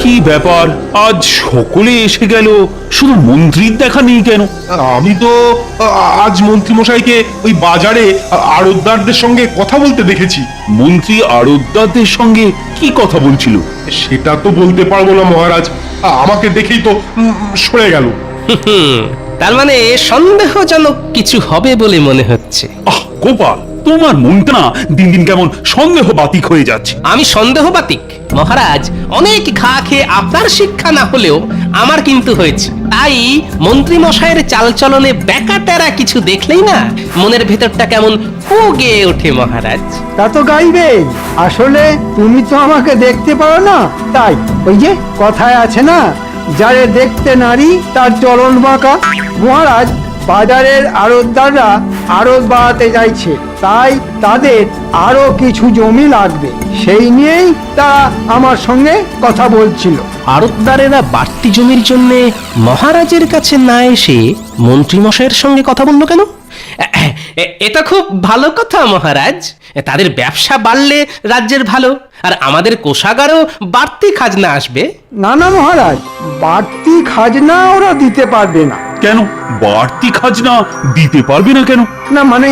কি ব্যাপার, আজ সকলে এসে গেল, শুধু মন্ত্রীর দেখা নেই কেন? আমি তো আজ মন্ত্রী মশাইকে ওই বাজারে আড়তদারদের সঙ্গে কথা বলতে দেখেছি। মন্ত্রী আড়তদারদের সঙ্গে কি কথা বলছিল? সেটা তো বলতে পারবো না মহারাজ, আমাকে দেখেই তো সরে গেল। তার মানে সন্দেহজনক কিছু হবে বলে মনে হচ্ছে। গোপাল, তোমার মনটা না দিন দিন কেমন সন্দেহ বাতিক হয়ে যাচ্ছে। আমি সন্দেহবাতিক মহারাজ, অনেক ঘা খেয়ে আপনার শিক্ষা না হলেও আমার কিন্তু হয়েছে। তাই মন্ত্রী মশাইয়ের চালচলনে বেকাটেরা কিছু দেখলেই না মনের ভেতরটা কেমন ফুগে ওঠে মহারাজ। তা তো গাইবেই, আসলে তুমি তো আমাকে দেখতে পারো না, তাই ওই যে কথায় আছে না, যারে দেখতে নারী তার চলন বাঁকা। মহারাজ, বাজারের আড়তদাররা আড়ত বাড়াতে চাইছে, তাই তাদের আরো কিছু জমি লাগবে, সেই নিয়েই তারা আমার সঙ্গে কথা বলছিল। আড়তদারেরা বাড়তি জমির জন্য মহারাজের কাছে না এসে মন্ত্রী মশাইয়ের সঙ্গে কথা বললো কেন? এটা খুব ভালো কথা মহারাজ, তাদের ব্যবসা বাড়লে রাজ্যের ভালো, আর আমাদের কোষাগারও বাড়তি খাজনা আসবে। না না মহারাজ, বাড়তি খাজনা ওরা দিতে পারবে না। কেন বাড়তি খাজনা দিতে পারবে না কেন? না মানে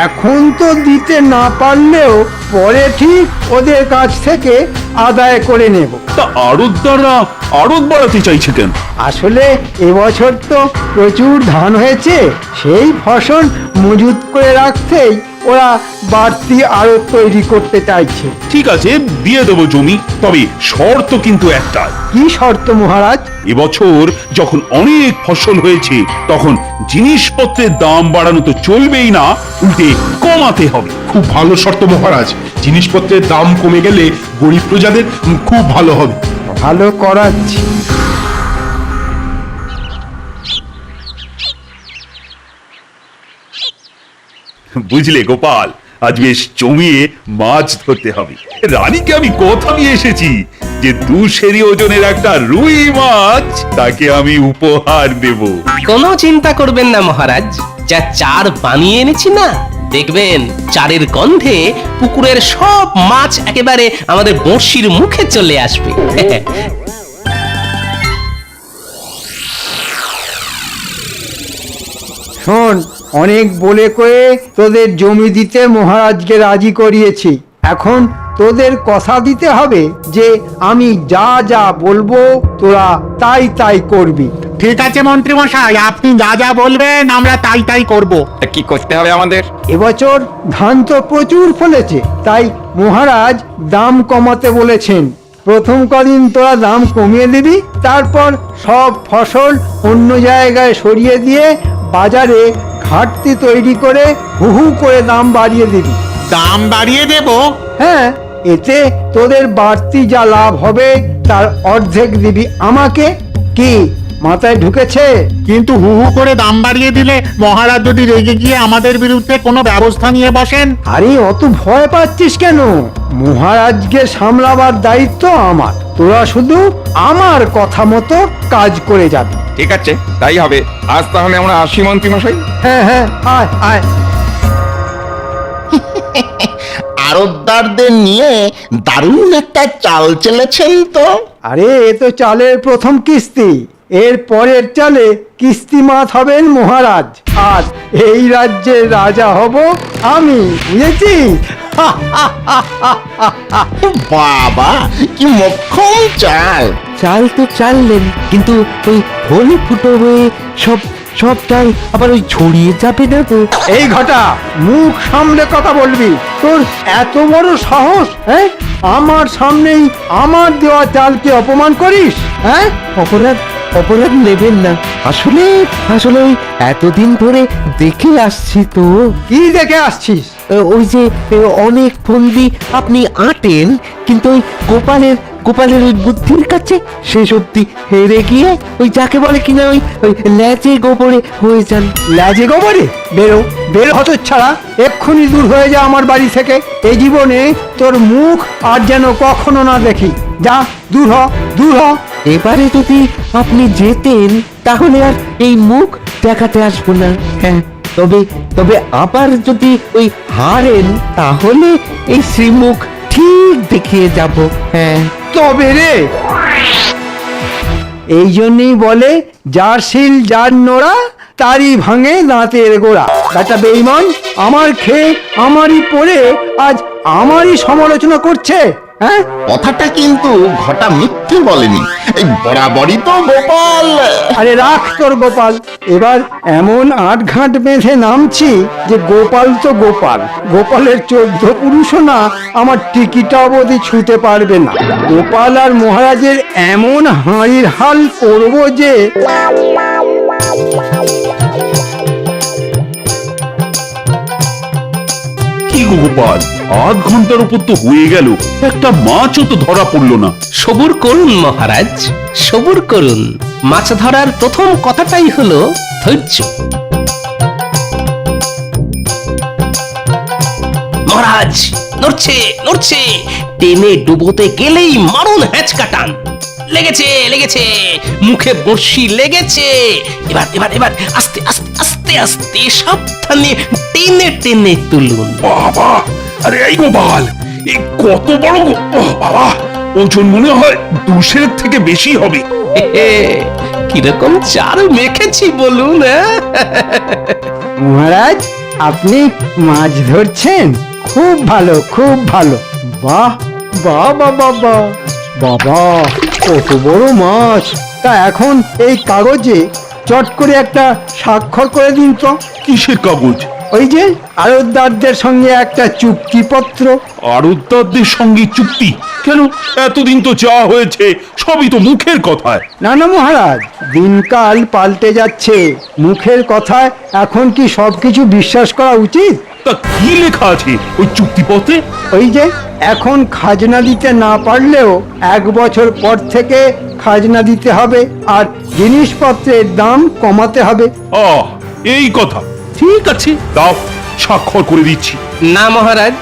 এখন তো দিতে না পারলেও পরে ঠিক ওদের কাছ থেকে আদায় করে নেব। তা আড়তদাররা আড়ত বাড়াতে চাইছে কেন? আসলে এবছর তো প্রচুর ধান হয়েছে, সেই ফসল মজুত করে রাখতেই ওরা বাড়তি আড়ত তৈরি করতে চাইছে। ঠিক আছে, দিয়ে দেবো জমি, তবে শর্ত কিন্তু একটাই। কি শর্ত মহারাজ? এবছর যখন অনেক ফসল হয়েছে তখন জিনিসপত্রের দাম বাড়ানো তো চলবেই না, উল্টে কমাতে হবে। খুব ভালো শর্ত মহারাজ, জিনিসপত্রের দাম কমে গেলে গরিব প্রজাদের খুব ভালো হবে। ভালো করাচ্ছি। বুঝলে গোপাল, আজ বেশ জমিয়ে মাছ ধরতে হবে। রানীকে আমি কথা দিয়ে এসেছি যে 2 সেরি ওজনের একটা রুই মাছ তাকে আমি উপহার দেব। কোনো চিন্তা করবেন না মহারাজ, যা চার বানিয়ে এনেছি না, দেখবেন চারের গন্ধে পুকুরের সব মাছ একেবারে আমাদের বড়শির মুখে চলে আসবে। শোন, অনেক বলে কয়ে তোদের জমি দিতে মহারাজকে রাজি করিয়েছি, এখন তোদের কথা দিতে হবে যে আমি যা যা বলবো তোরা তাই তাই করবি। ঠিক আছে মন্ত্রী মশাই, আপনি যা যা বলবেন আমরা তাই তাই করব। কি করতে হবে আমাদের? এবছর ধান তো প্রচুর ফলেছে, তাই মহারাজ দাম কমাতে বলেছেন। প্রথম কদিন তোরা দাম কমিয়ে দিবি, তারপর সব ফসল অন্য জায়গায় সরিয়ে দিয়ে বাজারে ঘাটতি তৈরি করে হু হু করে দাম বাড়িয়ে দিবি। দাম বাড়িয়ে দেব? হ্যাঁ, এতে তোদের বাড়তি যা লাভ হবে তার অর্ধেক দিবি আমাকে। কি মাথায় ঢুকেছে? কিন্তু হু হু করে দাম বাড়িয়ে দিলে মহারাজ যদি রেগে গিয়ে আমাদের বিরুদ্ধে কোনো ব্যবস্থা নিয়ে বসেন? আরে অত ভয় পাচ্ছিস কেন? মহারাজকে সামলাবার দায়িত্ব আমার, তোরা শুধু আমার কথা মতো কাজ করে যাবি। ঠিক আছে, তাই হবে। আজ তাহলে আমরা আসি মন্ত্রী মশাই। হ্যাঁ হ্যাঁ, আয় আয়। আড়তদারদের নিয়ে দারুণ একটা চাল চেলেছেন তো। আরে এ তো চালের প্রথম কিস্তি, এর পরের চালে কিস্তি মাত হবেন মহারাজ, আর এই রাজ্যের রাজা হব আমি, বুঝেছিস? বাবা, কি মক্ষম চাল! চাল তো চাললেন, কিন্তু ওই হোলি ফুটো হয়ে সব সব চাল আবার ওই ছড়িয়ে যাবে না তো? এই ঘটা, মুখ সামলে কথা বলবি। তোর এত বড় সাহস, হ্যাঁ? আমার সামনেই আমার দেওয়া চালকে অপমান করিস, হ্যাঁ? অপরাধ অপরাধ নেবেন না, আসলে আসলে ওই এতদিন ধরে দেখে আসছি তো। কি দেখে আসছিস? ওই যে অনেক ফন্দি আপনি আঁটেন, কিন্তু ওই গোপালের গোপালের ওই বুদ্ধির কাছে শেষ অব্দি হেরে গিয়ে ওই যাকে বলে কিনা ওই ওই ল্যাচে গোবরে হয়ে যান। লাজে গোবরে? বেরো বেরো হতচ্ছাড়া, এক্ষুনি দূর হয়ে যা আমার বাড়ি থেকে। এই জীবনে তোর মুখ আর যেন কখনো না দেখি। যা, দূর হ, দূর হ। এবারে যদি আপনি যেতেন তাহলে আর এই মুখ দেখাতে আসবো না। হ্যাঁ, তবে তবে আবার যদি ওই হারেন তাহলে এই শ্রীমুখ ঠিক দেখিয়ে যাব। হ্যাঁ, তবে রে এই জন্যই বলে যার শিল যার নোড়া তারই ভাঙে দাঁতের গোড়া। বেটা বেঈমান, আমার খেয়ে আমারই পড়ে আজ আমারই সমালোচনা করছে। হ্যাঁ, কথাটা কিন্তু ঘটা মিথ্যে বলেনি, এই বরাবরই তো গোপাল। আরে রাখ তোর গোপাল, এবার এমন আটঘাট বেঁধে নামছি যে গোপাল তো গোপাল, গোপালের 14 পুরুষও না আমার টিকিটা অবধি ছুঁতে পারবে না। গোপাল আর মহারাজের এমন হাঁড়ির হাল করব যে কি গো গোপাল, 8 ঘন্টার উপর তো হয়ে গেল, একটা মাছও তো ধরা পড়লো না। সবুর করুন মহারাজ, সবুর করুন। মাছ ধরার প্রথম কথাটাই হলো ধৈর্য। মহারাজ নড়ছে নড়ছে, টেনে ডুবোতে গেলেই মারুন হ্যাঁচকা টান। লেগেছে লেগেছে, মুখে বড়শি লেগেছে। এবার এবার এবার আস্তে আস্তে আস্তে আস্তে সাবধানে টেনে টেনে তুলুন। বাবা, আরে এই গোপাল, এই কত বড় বাবা, ওজন মনে হয় 200 থেকে বেশি হবে। হে হে, কিরকম চার মেখেছি বলুন। মহারাজ আপনি মাছ ধরছেন, খুব ভালো খুব ভালো। বাহ বাহ বাবা বাহ বাবা, কত বড় মাছ! তা এখন এই কাগজে চট করে একটা স্বাক্ষর করে দিন তো। কিসের কাগজ? ওই যে আড়তদারদের সঙ্গে একটা চুক্তিপত্র। আড়তদারদের সঙ্গে চুক্তি? কেন, এতদিন তো যা হয়েছে সবই তো মুখের কথায়। না না মহারাজ, দিনকাল পাল্টে যাচ্ছে, মুখের কথায় এখন কি সবকিছু বিশ্বাস করা উচিত? তা কি লেখা আছে ওই চুক্তিপত্রে? ওই যে এখন খাজনা দিতে না পারলেও 1 বছর পর থেকে খাজনা দিতে হবে, আর জিনিসপত্রের দাম কমাতে হবে। আহ, এই কথা। ঠিক আছে, দাও, স্বাক্ষর করে দিচ্ছি। না মহারাজ,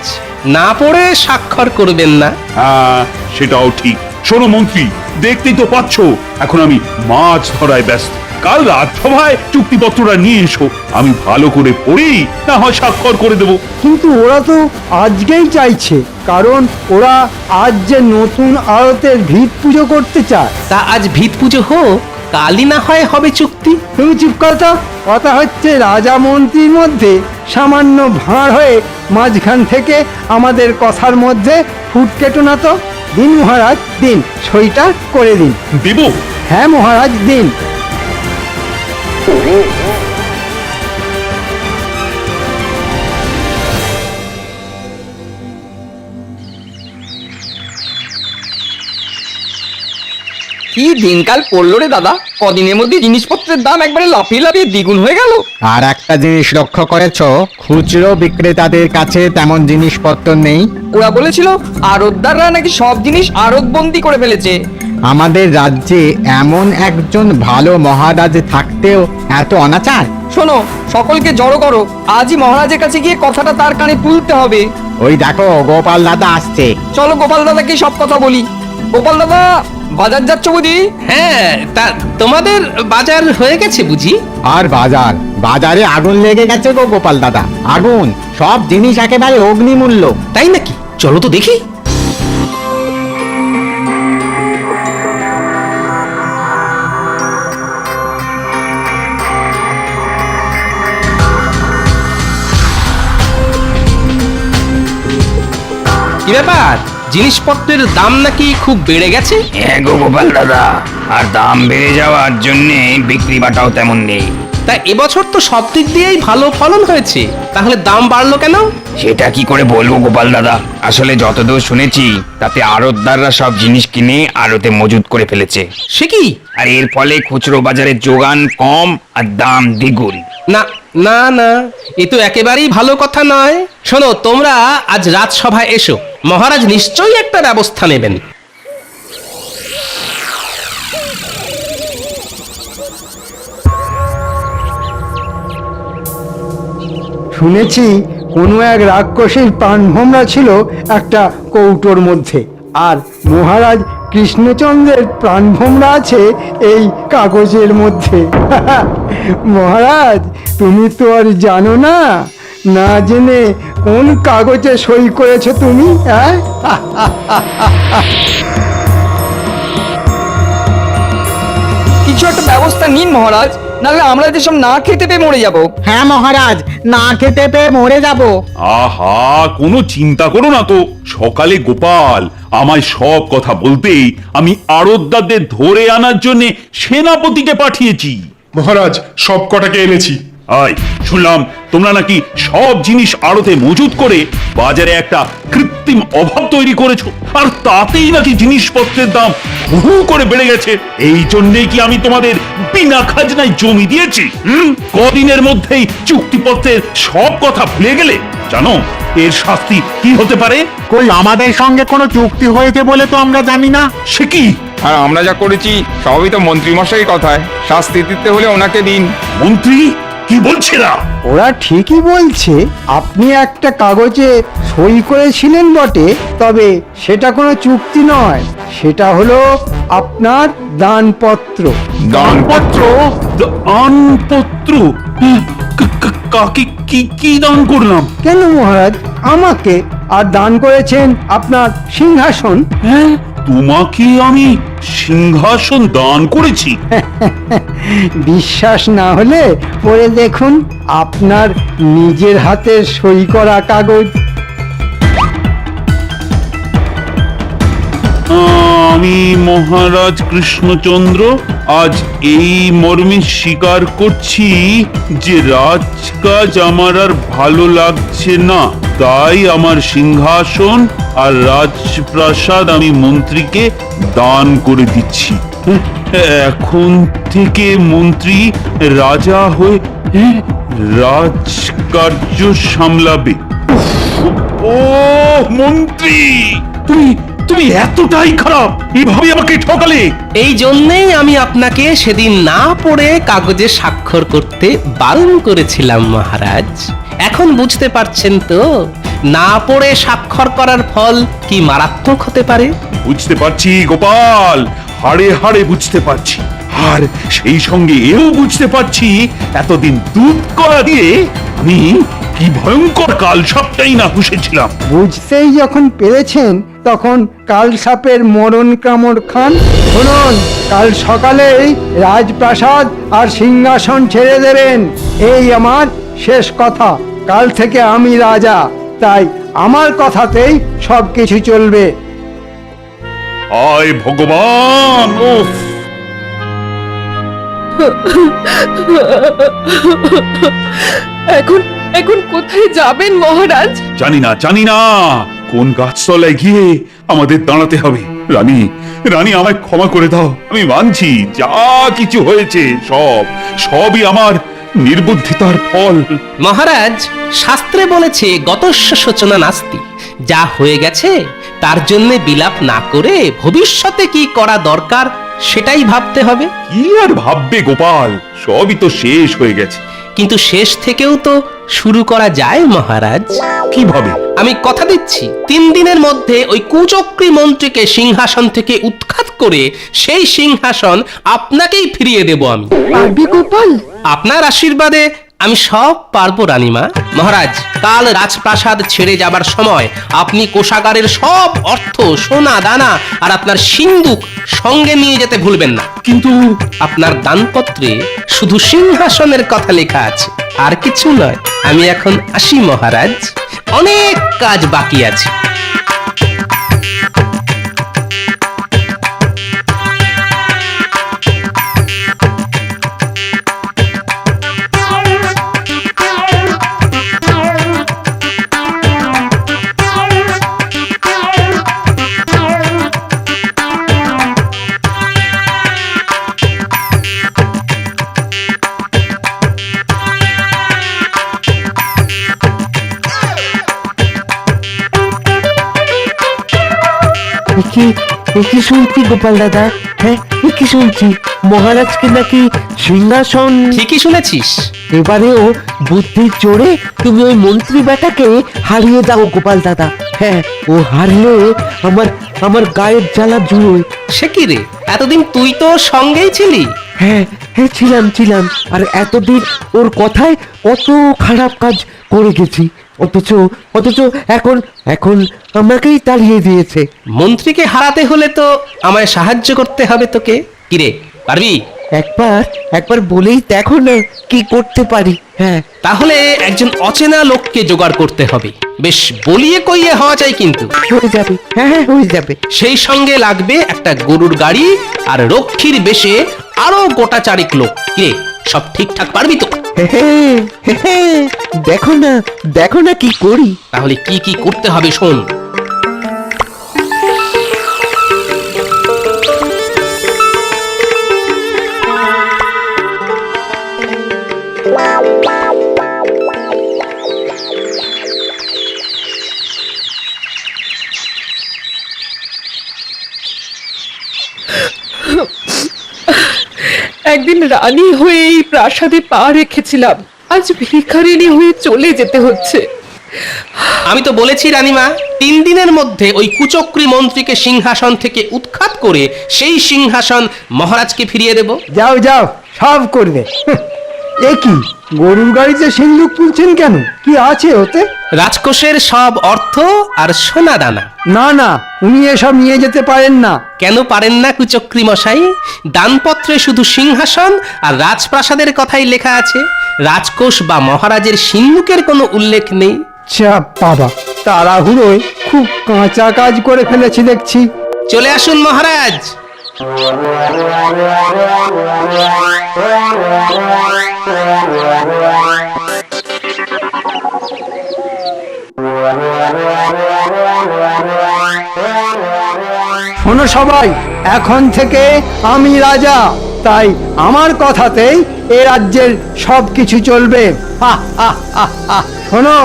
না পড়ে স্বাক্ষর করবেন না। হ্যাঁ, সেটাও ঠিক। শোনো মন্ত্রী, দেখতেই তো পাচ্ছ এখন আমি মাছ ধরায় ব্যস্ত। কাল রাজসভায় চুক্তিপত্রটা নিয়ে এসো, আমি ভালো করে পড়েই না হয় স্বাক্ষর করে দেবো। কিন্তু ওরা তো আজকেই চাইছে, কারণ ওরা আজ যে নতুন আড়তের ভিত পুজো করতে চায়। তা আজ ভিত পুজো হোক, কালই না হয় হবে চুক্তি। তুমি চুপ কথা, কথা হচ্ছে রাজা মন্ত্রীর মধ্যে সামান্য ভাঁড় হয়ে মাঝখান থেকে আমাদের কথার মধ্যে ফুট কেটো না তো। দিন মহারাজ দিন, সইটা করে দিন। দেবো? হ্যাঁ মহারাজ দিন। কি দিনকাল পড়লো রে দাদা, কদিনের মধ্যে জিনিসপত্রের দাম একবারে লাফিয়ে লাফিয়ে দ্বিগুণ হয়ে গেল। আর একটা জিনিস লক্ষ্য করেছো, খুচরো বিক্রেতাদের কাছে তেমন জিনিসপত্র নেই। ওরা বলেছিল আড়তদাররা নাকি সব জিনিস আড়তবন্দি করে ফেলেছে। আমাদের রাজ্যে এমন একজন ভালো মহারাজ থাকতেও এত অনাচার। শোনো, সকলকে জড়ো করো, আজই মহারাজের কাছে গিয়ে কথাটা তার কানে তুলতে হবে। ওই দেখো গোপাল দাদা আসছে। চলো গোপাল দাদাকে সব কথা বলি। গোপাল দাদা, বাজার যাচ্ছ বুঝি? হ্যাঁ, তা তোমাদের বাজার হয়ে গেছে বুঝি? আর বাজার, বাজারে আগুন লেগে গেছে গো গোপাল দাদা, আগুন। সব জিনিস একেবারে অগ্নিমূল্য। তাই নাকি? চলো তো দেখি। কি ব্যাপার, জিনিসপত্রের দাম নাকি খুব বেড়ে গেছে? হ্যাঁ গো গোপাল দাদা, আর দাম বেড়ে যাওয়ার জন্য বিক্রি বাটাও তেমন নেই। তা এবছর তো সব দিক দিয়েই ভালো ফলন হয়েছে, তাহলে দাম বাড়লো কেন? সেটা কি করে বলবো গোপাল দাদা, আসলে যতদূর শুনেছি তাতে আড়তদাররা সব জিনিস কিনে আড়তে মজুত করে ফেলেছে। সে কি? আর এর ফলে খুচরো বাজারে যোগান কম আর দাম দ্বিগুণ। না না না, এ তো একেবারেই ভালো কথা নয়। শোনো, তোমরা আজ রাজসভায় এসো, মহারাজ নিশ্চয়ই একটা ব্যবস্থা নেবেন। শুনেছি কোনো এক রাক্ষসীর প্রাণভোমরা ছিল একটা কৌটোর মধ্যে, আর মহারাজ কৃষ্ণচন্দ্রের প্রাণভোমরা আছে এই কাগজের মধ্যে। মহারাজ, তুমি তো আর জানো না, না জেনে কোন কাগজে সই করেছো তুমি? কিছু একটা ব্যবস্থা নিন মহারাজ, নাহলে আমরা যেসব না খেতে পেয়ে মরে যাব। হ্যাঁ মহারাজ, না খেতে পেয়ে মরে যাব। আহা, কোনো চিন্তা করো না তো। সকালে গোপাল আমায় সব কথা বলতেই আমি আড়তদারদের ধরে আনার জন্য সেনাপতিকে পাঠিয়েছি। মহারাজ সব কটাকে এনেছি। আয়, শুনলাম তোমরা নাকি সব জিনিস আড়তে মজুত করে বাজারে একটা কৃত্রিম অভাব তৈরি করেছো, আর তাতেই নাকি জিনিসপত্রের দাম হু করে বেড়ে গেছে। এই জন্যই কি আমি তোমাদের বিনা খাজনায় জমি দিয়েছি? কদিনের মধ্যেই চুক্তিপত্রের সব কথা ভুলে গেলে? জানো এর শাস্তি কি হতে পারে? কই আমাদের সঙ্গে কোনো চুক্তি হয়েছে বলে তো আমরা জানি না। সে কি? আর আমরা যা করেছি সবই তো মন্ত্রী মশাই কথায়, শাস্তি দিতে হলে ওনাকে দিন। মন্ত্রী কি বলছে না? ওরা ঠিকই বলছে। আপনি একটা কাগজে সই করেছিলেন বটে, তবে সেটা কোনো চুক্তি নয়, সেটা হলো আপনার দানপত্র। দানপত্র? দানপত্র? কাকে কি দান করলাম? কেন মহারাজ, আমাকে। আর দান করেছেন আপনার সিংহাসন। হ্যাঁ, তোমাকে আমি সিংহাসন দান করেছি? বিশ্বাস না হলে পড়ে দেখুন আপনার নিজের হাতের সই করা কাগজ। আমি মহারাজ কৃষ্ণচন্দ্র আজ এই মর্মে স্বীকার করছি যে রাজকাজ আমার আর ভালো লাগছে না, তাই আমার সিংহাসন আর রাজপ্রাসাদ আমি মন্ত্রীকে দান করে দিচ্ছি। এখন থেকে মন্ত্রী রাজা হয়ে রাজকার্য সামলাবে। ও মন্ত্রী, তুমি এতটাই খারাপ, এভাবে আমাকে ঠকালে? এই জন্যেই আমি আপনাকে সেদিন না পড়ে কাগজে স্বাক্ষর করতে বারণ করেছিলাম মহারাজ। এখন বুঝতে পারছেন তো না পড়ে স্বাক্ষর করার ফল কি মারাত্মক হতে পারে? বুঝতে পারছি গোপাল, হাড়ে হাড়ে বুঝতে পারছি। আর সেই সঙ্গে এও বুঝতে পারছি এতদিন দুধ করা দিয়ে আমি কি ভয়ঙ্কর কাল সবটাই না পুষেছিলাম। বুঝতেই যখন পেরেছেন তখন কাল সাপের মরণ কামড় খান। শুনুন, কাল সকালেই রাজপ্রাসাদ আর সিংহাসন ছেড়ে দেবেন, এই আমার শেষ কথা। কাল থেকে আমি রাজা, তাই আমার কথাতেই সবকিছু চলবে। আয় ভগবান! উফ! এখন এখন কোথায় যাবেন মহারাজ? জানি না কোন গাছতলায় গিয়ে আমাদের দাঁড়াতে হবে। রানী আমায় ক্ষমা করে দাও। আমি মানছি যা কিছু হয়েছে সবই আমার নির্বুদ্ধিতার ফল। মহারাজ, শাস্ত্রে বলেছে গতস্য শোচনা নাস্তি। যা হয়ে গেছে তার জন্য বিলাপ না করে ভবিষ্যতে কি করা দরকার সেটাই ভাবতে হবে। কি আর ভাববে গোপাল, সবই তো শেষ হয়ে গেছে। কিন্তু শেষ থেকেও তো শুরু করা যায় মহারাজ। কিভাবে? আমি কথা দিচ্ছি 3 দিনের মধ্যে ওই কুচক্রী মন্ত্রীকে সিংহাসন থেকে উৎখাত করে সেই সিংহাসন আপনাকেই ফিরিয়ে দেব আমি। পারবি গোপাল? আপনার আশীর্বাদে আমি সব পারবো রানীমা। মহারাজ, কাল রাজপ্রাসাদ ছেড়ে যাবার সময় আপনি কোষাগারের সব অর্থ, সোনা দানা আর আপনার সিন্দুক সঙ্গে নিয়ে যেতে ভুলবেন না। কিন্তু আপনার দানপত্রে শুধু সিংহাসনের কথা লেখা আছে, আর কিছু নয়। আমি এখন আসি মহারাজ, অনেক কাজ বাকি আছে। কি শুনছি গোপাল দাদা? হ্যাঁ, কি শুনছি মহারাজকে নাকি সিংহাসন। ঠিকই শুনেছিস। এবারেও বুদ্ধির জোরে তুমি ওই মন্ত্রী বেটাকে হারিয়ে দাও গোপাল দাদা। হ্যাঁ, ও হারলে আমার গায়ের জ্বালা জুড়োয়। সে কি রে, এতদিন তুই তো সঙ্গেই ছিলি। হ্যাঁ, ছিলাম। আর এতদিন ওর কথায় কত খারাপ কাজ করে গেছি, অথচ এখন আমাকেই তাড়িয়ে দিয়েছে। মন্ত্রীকে হারাতে হলে তো আমায় সাহায্য করতে হবে তোকে। কিরে, পারবি? একবার একবার বলেই দেখো না কি করতে পারি। হ্যাঁ, তাহলে একজন অচেনা লোককে জোগাড় করতে হবে, বেশ বলিয়ে কইয়ে হওয়া চাই কিন্তু। হয়ে যাবে, হ্যাঁ হ্যাঁ হয়ে যাবে। সেই সঙ্গে লাগবে একটা গরুর গাড়ি আর রক্ষীর বেশে আরো গোটা চারিক লোক। কে সব ঠিকঠাক পারবি তো? দেখো না কি করি। তাহলে কি কি করতে হবে শোন। একদিন রানী হয়ে এই প্রাসাদে পা রেখেছিলাম, আজ ভিখারিনী হয়ে চলে যেতে হচ্ছে। আমি তো বলেছি রানীমা, 3 দিনের মধ্যে ওই কুচক্রী মন্ত্রীকে সিংহাসন থেকে উৎখাত করে সেই সিংহাসন মহারাজকে ফিরিয়ে দেব। যাও যাও, সব করবে। এ কি, গরুর গাড়িতে সিন্দুক তুলছেন কেন? কি আছে ওতে? রাজকোষের সব অর্থ আর সোনা দানা। না না, উনি এসব নিয়ে যেতে পারেন না। কেন পারেন না কুচক্রী মশাই? দানপত্রে শুধু সিংহাসন আর রাজপ্রাসাদের কথাই লেখা আছে, রাজকোষ বা মহারাজের সিন্ধুকের কোনো উল্লেখ নেই। চাপ বাবা, তাড়াহুড়োয় খুব কাঁচা কাজ করে ফেলেছি দেখছি। চলে আসুন মহারাজ। শোনো সবাই, এখন থেকে আমি রাজা, তাই আমার কথাতেই এ রাজ্যের সব কিছু চলবে। হা, হা, হা, হা। শোনো,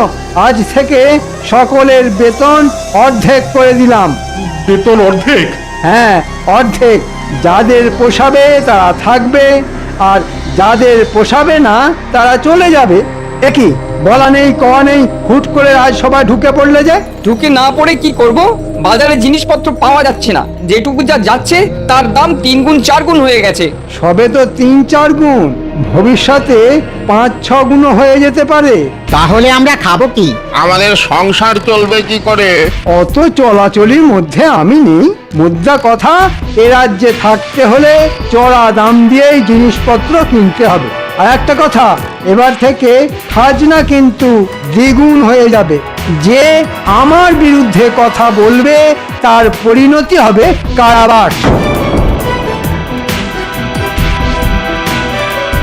আজ থেকে সকলের বেতন অর্ধেক করে দিলাম। বেতন অর্ধেক? হ্যাঁ, অর্ধেক। যাদের পোষাবে তারা থাকবে, আর যাদের পোষাবে না তারা চলে যাবে। একই বলা নেই কওয়া নেই, হুট করে রাজসভায় ঢুকে পড়লে যে। ঢুকে না পড়ে কি করব? বাজারে জিনিসপত্র পাওয়া যাচ্ছে না, যেটুকু যা যাচ্ছে তার দাম 3 গুণ 4 গুণ হয়ে গেছে। সবে তো 3-4 গুণ, ভবিষ্যতে 5-6 গুণ হয়ে যেতে পারে। তাহলে আমরা খাবো কি? আমাদের সংসার চলবে কি করে? অত চলাচলির মধ্যে আমি নেই। মুদ্রা কথা, এ রাজ্যে থাকতে হলে চড়া দাম দিয়েই জিনিসপত্র কিনতে হবে। আর একটা কথা, এবার থেকে খাজনা কিন্তু দ্বিগুণ হয়ে যাবে। যে আমার বিরুদ্ধে কথা বলবে তার পরিণতি হবে কারাবাস।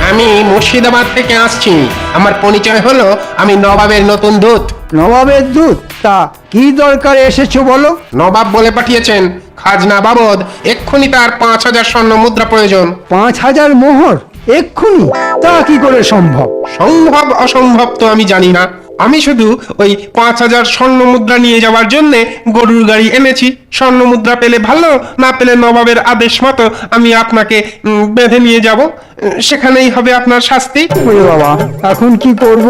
আমি মুর্শিদাবাদ থেকে আসছি। আমার পরিচয় হলো, আমি নবাবের নতুন দূত। নবাবের দূত? তা কি দরকারে এসেছো বলো? নবাব বলে পাঠিয়েছেন খাজনা বাবদ এক্ষুনি তার 5000 স্বর্ণ মুদ্রা প্রয়োজন। 5000 মোহর এক্ষুনি? তা কি করে সম্ভব? সম্ভব অসম্ভব তো আমি জানি না, আমি শুধু ওই 5000 স্বর্ণ মুদ্রা নিয়ে যাওয়ার জন্য গরুর গাড়ি এনেছি। স্বর্ণ মুদ্রা পেলে ভালো, না পেলে নবাবের আদেশ মতো আমি আপনাকে বেঁধে নিয়ে যাব, সেখানেই হবে আপনার শাস্তি। ওরে বাবা, এখন কি করব?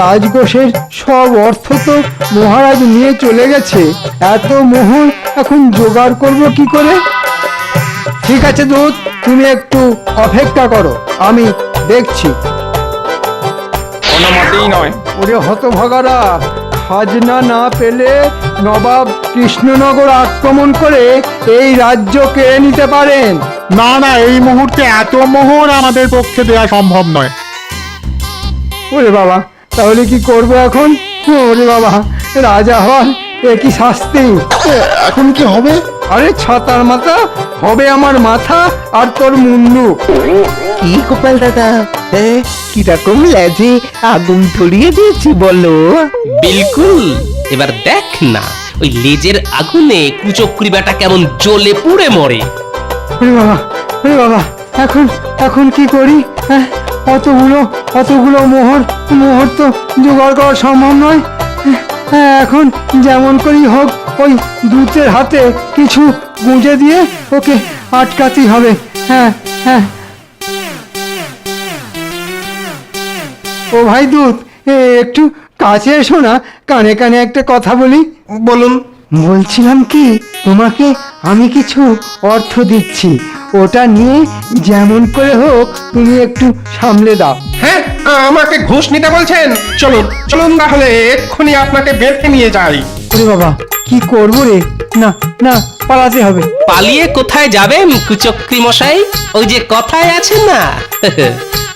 রাজকোষের সব অর্থ তো মহারাজ নিয়ে চলে গেছে, এত মোহর এখন জোগাড় করব কি করে? ঠিক আছে দূত, তুমি একটু অপেক্ষা করো, আমি দেখছি। কোনো মতেই নয়। ওরে হতভাগারা, খাজনা না পেলে নবাব কৃষ্ণনগর আক্রমণ করে এই রাজ্য কেড়ে নিতে পারেন। না না, এই মুহূর্তে এত মোহর আমাদের পক্ষে দেওয়া সম্ভব নয়। ওরে বাবা, তাহলে কি করব এখন? ওরে বাবা, রাজা হওয়ার এ কি শাস্তি! এখন কি হবে? আরে ছাতার মাথা, হবে আমার মাথা আর তোর মুন্ডু। কি গোপাল দাদা, কিরকম লেজে আগুন ধরিয়ে দিয়েছি বলো? বিলকুল। এবার দেখ না, ওই লেজের আগুনে কুচক্রী বেটা কেমন জ্বলে পুড়ে মরে। ওরে বাবা, ওরে বাবা, এখন এখন কি করি? হ্যাঁ, অতগুলো মোহর তো জোগাড় করা সম্ভব নয়। হ্যাঁ, এখন যেমন করি হোক ওই দূতের হাতে কিছু গুঁজে দিয়ে ওকে আটকাতেই হবে। হ্যাঁ হ্যাঁ। ও ভাই দূত, একটু কাছে এসো না, কানে কানে একটা কথা বলি। বলুন। বলছিলাম কি, তোমাকে আমি কিছু অর্থ দিচ্ছি, ওটা নিয়ে যেমন করে হোক তুমি একটু সামলে দাও। হ্যাঁ, আমাকে ঘুষ নিতে বলছেন? চলুন চলুন, তাহলে এক্ষুনি আপনাকে বেঁধে নিয়ে যাই। ওরে বাবা, কি করবো রে? না না, পালাতে হবে। পালিয়ে কোথায় যাবেন কুচক্রী মশাই? ওই যে কথায় আছে না,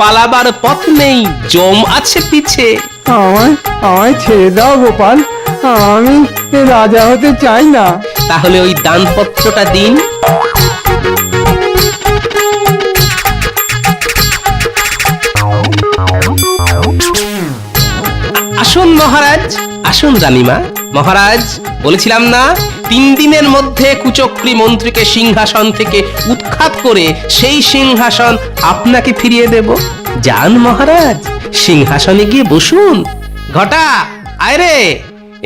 পালাবার পথ নেই, জম আছে পিছে। আমায় আমায় ছেড়ে দাও গোপাল, আমি রাজা হতে চাই না। তাহলে ওই দানপত্রটা দিন। আসুন মহারাজ, আসুন রানীমা। মহারাজ, বলেছিলাম না 3 দিনের মধ্যে কুচক্রী মন্ত্রীকে সিংহাসন থেকে উৎখাত করে সেই সিংহাসন আপনাকে ফিরিয়ে দেব। যান মহারাজ, সিংহাসনে গিয়ে বসুন। ঘটা, আয় রে,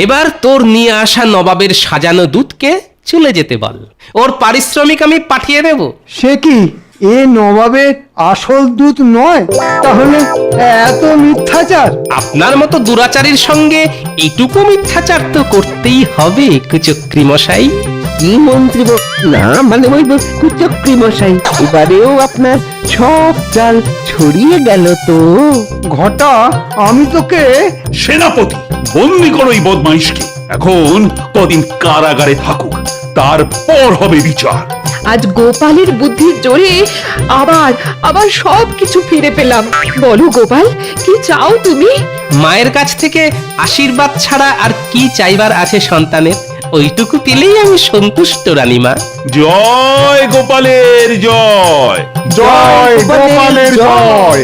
এবার তোর নিয়ে আসা নবাবের সাজানো দুধকে চলে যেতে বল। ওর পারিশ্রমিক আমি পাঠিয়ে দেব। সে কি, এ নবাবের আসল দূত নয়? তাহলে এত মিথ্যাচার? আপনার মতো দুরাচারীর সঙ্গে এটুকু মিথ্যাচার তো করতেই হবে কুচক্রী মশাই। কি মন্ত্রী না মানে ওই কুচক্রী মশাই, এবারেও আপনার সব চাল ছড়িয়ে গেল তো। ঘটা, আমি তোকে সেনাপতি, বন্দি করো এই বদমাইশকে। এখন কদিন কারাগারে থাকুক, তারপর হবে বিচার। আজ গোপালের বুদ্ধির জোরে আবার আবার সবকিছু ফিরে পেলাম। বলো গোপাল, কি চাও তুমি? মায়ের কাছ থেকে আশীর্বাদ ছাড়া আর কি চাইবার আছে সন্তানের? ওইটুকু পেলেই আমি সন্তুষ্ট রানীমা। জয় গোপালের জয়। জয় গোপালের জয়।